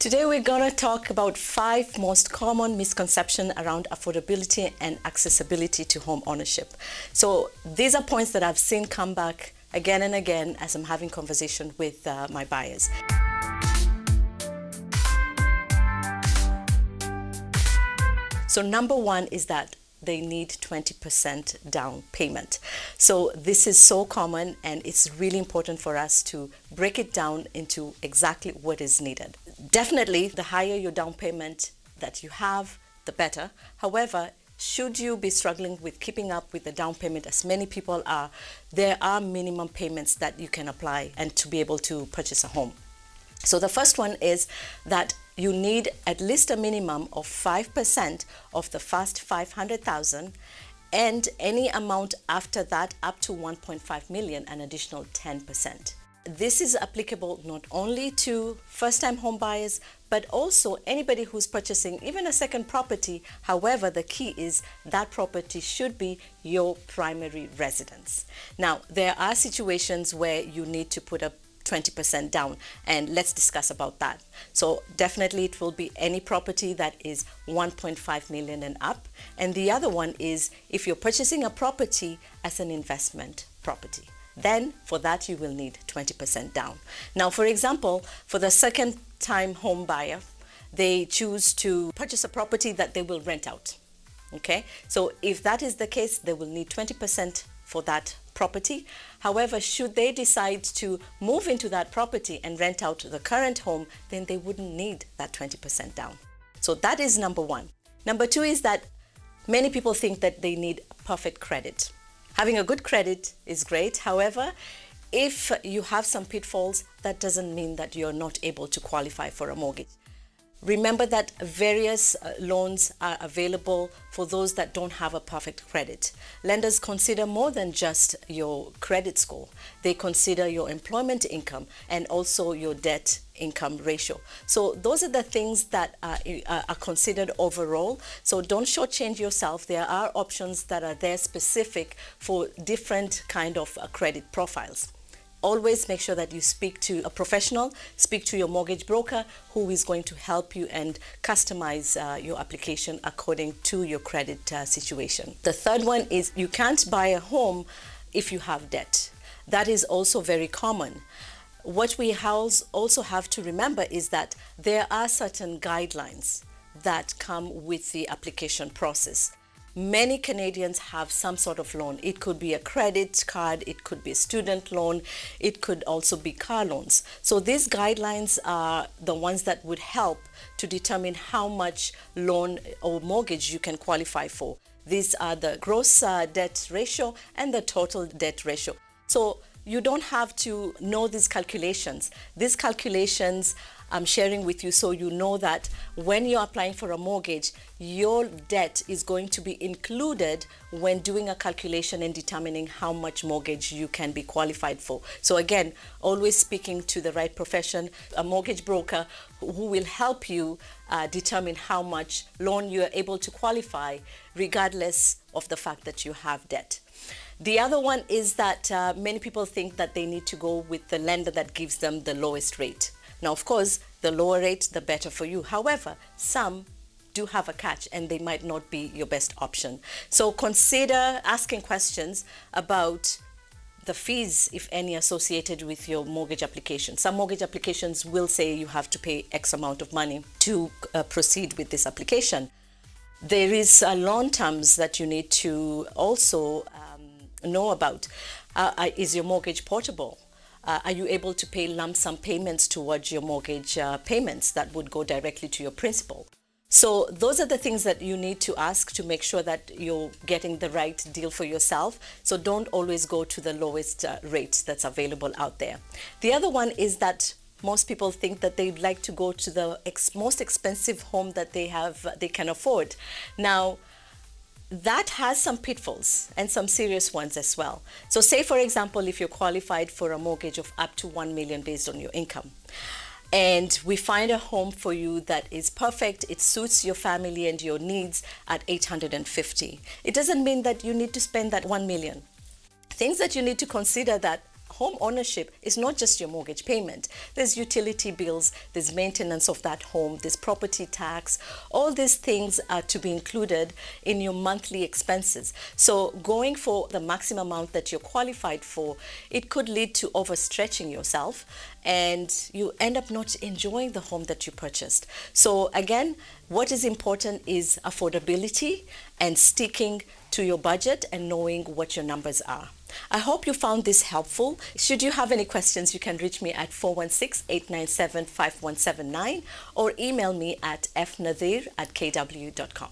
Today we're going to talk about 5 most common misconceptions around affordability and accessibility to home ownership. So these are points that I've seen come back again and again as I'm having conversation with my buyers. So number one is that they need 20% down payment. So this is so common, and it's really important for us to break it down into exactly what is needed. Definitely, the higher your down payment that you have, the better. However, should you be struggling with keeping up with the down payment, as many people are, there are minimum payments that you can apply and to be able to purchase a home. So the first one is that you need at least a minimum of 5% of the first 500,000, and any amount after that up to 1.5 million, an additional 10%. This is applicable not only to first-time home buyers, but also anybody who's purchasing even a second property. However, the key is that property should be your primary residence. Now, there are situations where you need to put a 20% down, and let's discuss about that. So definitely it will be any property that is 1.5 million and up, and the other one is if you're purchasing a property as an investment property, then for that you will need 20% down. Now, for example, for the second time home buyer, they choose to purchase a property that they will rent out. Okay, so if that is the case, they will need 20% for that property. However, should they decide to move into that property and rent out the current home, then they wouldn't need that 20% down. So that is number one. Number two is that many people think that they need perfect credit. Having a good credit is great. However, if you have some pitfalls, that doesn't mean that you're not able to qualify for a mortgage. Remember that various loans are available for those that don't have a perfect credit. Lenders consider more than just your credit score. They consider your employment income and also your debt income ratio. So those are the things that are considered overall. So don't shortchange yourself. There are options that are there specific for different kind of credit profiles. Always make sure that you speak to a professional, speak to your mortgage broker who is going to help you and customize your application according to your credit situation. The third one is you can't buy a home if you have debt. That is also very common. What we also have to remember is that there are certain guidelines that come with the application process. Many Canadians have some sort of loan. It could be a credit card, it could be a student loan, it could also be car loans. So these guidelines are the ones that would help to determine how much loan or mortgage you can qualify for. These are the gross debt ratio and the total debt ratio. So you don't have to know these calculations. These calculations I'm sharing with you so you know that when you're applying for a mortgage, your debt is going to be included when doing a calculation and determining how much mortgage you can be qualified for. So again, always speaking to the right profession, a mortgage broker who will help you determine how much loan you're able to qualify regardless of the fact that you have debt. The other one is that many people think that they need to go with the lender that gives them the lowest rate. Now, of course, the lower rate, the better for you. However, some do have a catch and they might not be your best option. So consider asking questions about the fees, if any, associated with your mortgage application. Some mortgage applications will say you have to pay X amount of money to proceed with this application. There is loan terms that you need to also know about. Is your mortgage portable? Are you able to pay lump sum payments towards your mortgage payments that would go directly to your principal? So those are the things that you need to ask to make sure that you're getting the right deal for yourself. So don't always go to the lowest rate that's available out there. The other one is that most people think that they'd like to go to the most expensive home that they can afford. Now, that has some pitfalls and some serious ones as well. So say, for example, if you're qualified for a mortgage of up to 1 million based on your income, and we find a home for you that is perfect, it suits your family and your needs at 850. It doesn't mean that you need to spend that 1 million. Things that you need to consider that home ownership is not just your mortgage payment. There's utility bills, there's maintenance of that home, there's property tax. All these things are to be included in your monthly expenses. So going for the maximum amount that you're qualified for, it could lead to overstretching yourself and you end up not enjoying the home that you purchased. So again, what is important is affordability and sticking to your budget and knowing what your numbers are. I hope you found this helpful. Should you have any questions, you can reach me at 416-897-5179 or email me at fnadhir@kw.com.